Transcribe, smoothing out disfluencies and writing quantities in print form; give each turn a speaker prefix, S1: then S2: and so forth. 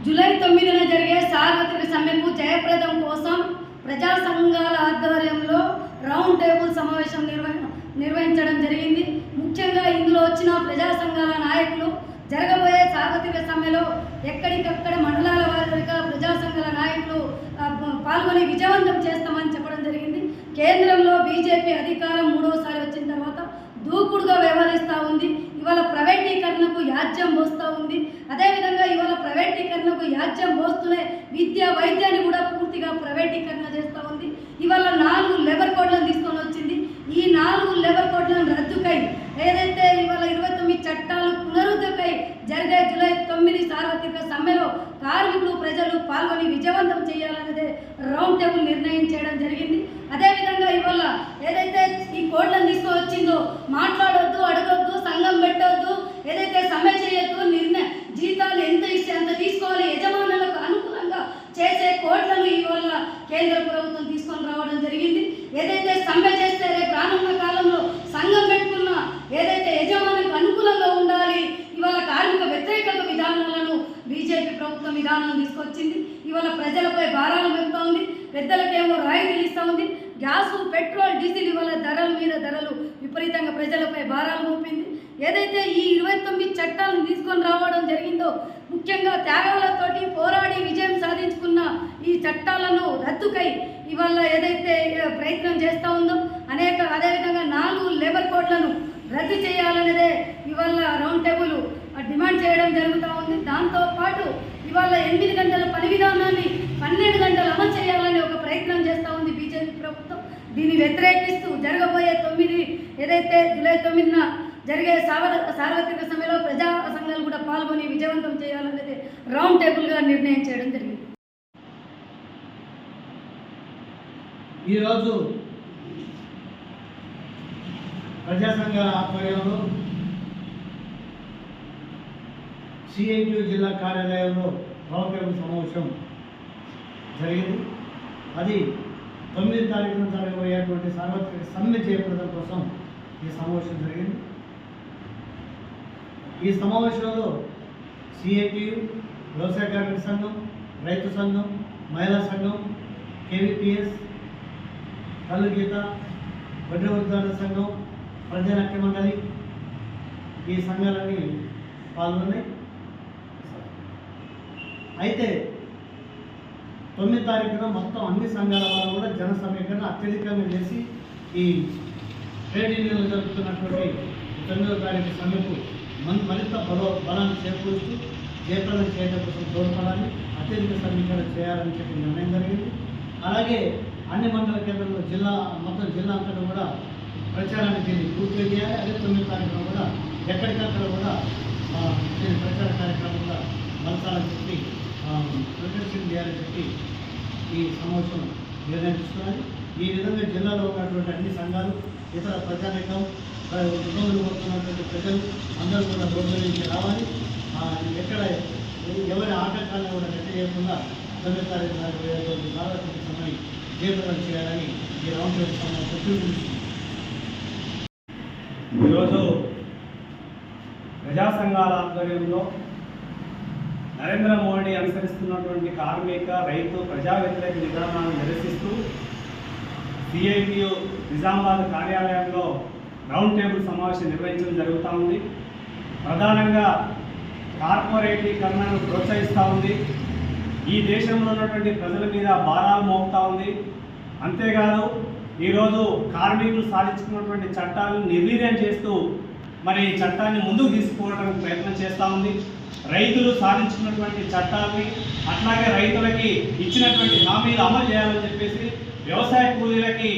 S1: July 9న జరిగే సార్వత్రిక సమ్మెకు జయప్రదం కోసం ప్రజా సంఘాల ఆధ్వర్యంలో రౌండ్ టేబుల్ సమావేశం నిర్వహించడం జరిగింది. ముఖ్యంగా ఇందులో వచ్చిన ప్రజా సంఘాల నాయకులు జరగబోయే సార్వత్రిక సమ్మెలో ఎక్కడికక్కడ మండలాల వారీగా ప్రజా సంఘాల నాయకులు పాల్గొని విజయవంతం చేస్తామని చెప్పడం జరిగింది. కేంద్రంలో బీజేపీ అధికారం మూడోసారి వచ్చిన తర్వాత దూకుడుగా వ్యవహరిస్తూ ఉంది. ఇవాళ ప్రైవేటీకరణకు యాజ్యం పోస్తూ ఉంది. అదేవిధంగా ఇవాళ ప్రైవేటీకరణకు యాజ్యం పోస్తూనే విద్య వైద్యాన్ని కూడా పూర్తిగా ప్రైవేటీకరణ చేస్తూ ఉంది. ఇవాళ 4 లేబర్ కోడ్లను తీసుకొని వచ్చింది. ఈ 4 లేబర్ కోడ్లను రద్దుకై ఏదైతే ఇవాళ 29 చట్టాలు పునరుద్ధకై జరిగే జూలై 9 సార్వత్రిక సమ్మెలో కార్మికులు ప్రజలు పాల్గొని విజయవంతం చేయాలనేదే రౌండ్ టేబుల్ నిర్ణయం చేయడం జరిగింది. అదేవిధంగా ఇవాళ ఏదైతే ఈ కోడ్లను తీసుకొని వచ్చిందో మాట్లాడొద్దు, అడగొద్దు, సంఘం పెట్టొద్దు, ఏదైతే సమ్మె చేయొద్దు, జీతాలు ఎంత ఇస్తే అంత తీసుకోవాలి, యజమానులకు అనుకూలంగా చేసే కోడ్లను ఇవాళ కేంద్ర ప్రభుత్వం తీసుకొని రావడం జరిగింది. ఏదైతే సమ్మె చేస్తే రేపు రానున్న కాలంలో సంఘం పెట్టుకున్న ఏదైతే యజమానికి అనుకూలంగా ఉండాలి, ఇవాళ కార్మిక వ్యతిరేక విధానాలను బీజేపీ ప్రభుత్వం విధానాలు తీసుకొచ్చింది. ఇవాళ ప్రజలపై భారాలు పెడుతూ ఉంది, పెద్దలకేమో రాయితీలు ఇస్తూ ఉంది. గ్యాసు, పెట్రోల్, డీజిల్ ఇవాళ ధరల మీద ధరలు విపరీతంగా ప్రజలపై భారాలు మోపింది. ఏదైతే ఈ 29 చట్టాలను తీసుకొని రావడం జరిగిందో ముఖ్యంగా త్యాగాలతోటి పోరాడి విజయం సాధించుకున్న ఈ చట్టాలను రద్దుకై ఇవాళ ఏదైతే ప్రయత్నం చేస్తూ ఉందో అదేవిధంగా 4 లేబర్ కోడ్లను రద్దు చేయాలనేదే ఇవాళ రౌండ్ టేబుల్ డిమాండ్ చేయడం జరుగుతూ ఉంది. దాంతోపాటు ఇవాళ 8 గంటల పని విధానాన్ని 12 గంటలు అమలు చేయాలని ఒక ప్రయత్నం చేస్తూ ఉంది బీజేపీ ప్రభుత్వం. దీన్ని వ్యతిరేకిస్తూ జరగబోయే ఏదైతే జూలై 9న జరిగే సార్వత్రిక సమ్మెలో ప్రజా సంఘాలు కూడా పాల్గొని విజయవంతం చేయాలనేది రౌండ్ టేబుల్గా నిర్ణయం చేయడం జరిగింది.
S2: ఈరోజు ప్రజా సంఘాల ఆధ్వర్యంలో సిఐటియు జిల్లా కార్యాలయంలో రౌండ్ టేబుల్ సమావేశం జరిగింది. అది 9వ తారీఖున జరగబోయేటువంటి సార్వత్రిక సమ్మె జయప్రదం కోసం ఈ సమావేశం జరిగింది. ఈ సమావేశంలో సిఐటియు, వ్యవసాయ కార్మిక సంఘం, రైతు సంఘం, మహిళా సంఘం, కేవీపీఎస్, కళ్ళు గీత, వడ్డీ వర్గాల సంఘం, ప్రజానాట్య మండలి ఈ సంఘాలన్నీ పాల్గొన్నాయి. అయితే 9వ తారీఖున మొత్తం అన్ని సంఘాల వారు కూడా జన సమీకరణ అత్యధికంగా చేసి ఈ ట్రేడ్ యూనియన్లు జరుపుతున్నటువంటి 9వ తారీఖు సమ్మెకు మరింత బలాన్ని చేకూరుస్తూ జయప్రదం చేయడం కోసం తోడ్పడాలి, అత్యధిక సమీకరణ చేయాలని చెప్పి నిర్ణయం జరిగింది. అలాగే అన్ని మండల కేంద్రంలో మొత్తం జిల్లా అంతటా కూడా ప్రచారాన్ని దీన్ని పూర్తి చేయాలి. అదే 9వ తారీఖున కూడా ఎక్కడికక్కడ కూడా దీని ప్రచార కార్యక్రమం కూడా మలచాలని చెప్పి ప్రదర్శన చేయాలని చెప్పి ఈ సమావేశం నిర్ణయించుకున్నది. ఈ విధంగా జిల్లాలో ఉన్నటువంటి అన్ని సంఘాలు, ఇతర ప్రజానీకం, ఇబ్బందులు పడుతున్నటువంటి ప్రజలు అందరూ కూడా రోడ్ల నుంచి రావాలి. ఎక్కడ ఎవరి ఆటంకాలను కూడా గట్టి చేయకుండా 9వ తారీఖు నాడు సార్వత్రిక సమ్మె జయప్రదం చేయాలని ఈ రౌండ్ టేబుల్ సమావేశం.
S3: ఈరోజు ప్రజా సంఘాల ఆధ్వర్యంలో నరేంద్ర మోడీ అనుసరిస్తున్నటువంటి కార్మిక, రైతు, ప్రజా వ్యతిరేక విధానాలను నిరసిస్తూ సిఐటియు నిజామాబాద్ కార్యాలయంలో రౌండ్ టేబుల్ సమావేశం నిర్వహించడం జరుగుతూ ఉంది. ప్రధానంగా కార్పొరేటీకరణను ప్రోత్సహిస్తూ ఉంది. ఈ దేశంలో ఉన్నటువంటి ప్రజల మీద భారాలు మోపుతూ ఉంది. అంతేకాదు ఈరోజు కార్మికులు సాధించుకున్నటువంటి చట్టాలను నిర్వీర్యం చేస్తూ మరి చట్టాన్ని ముందుకు తీసుకుపోవడానికి ప్రయత్నం చేస్తూ ఉంది. రైతులు సాధించుకున్నటువంటి చట్టాలని అట్లాగే రైతులకి ఇచ్చినటువంటి హామీలు అమలు చేయాలని చెప్పేసి వ్యవసాయ కూలీలకి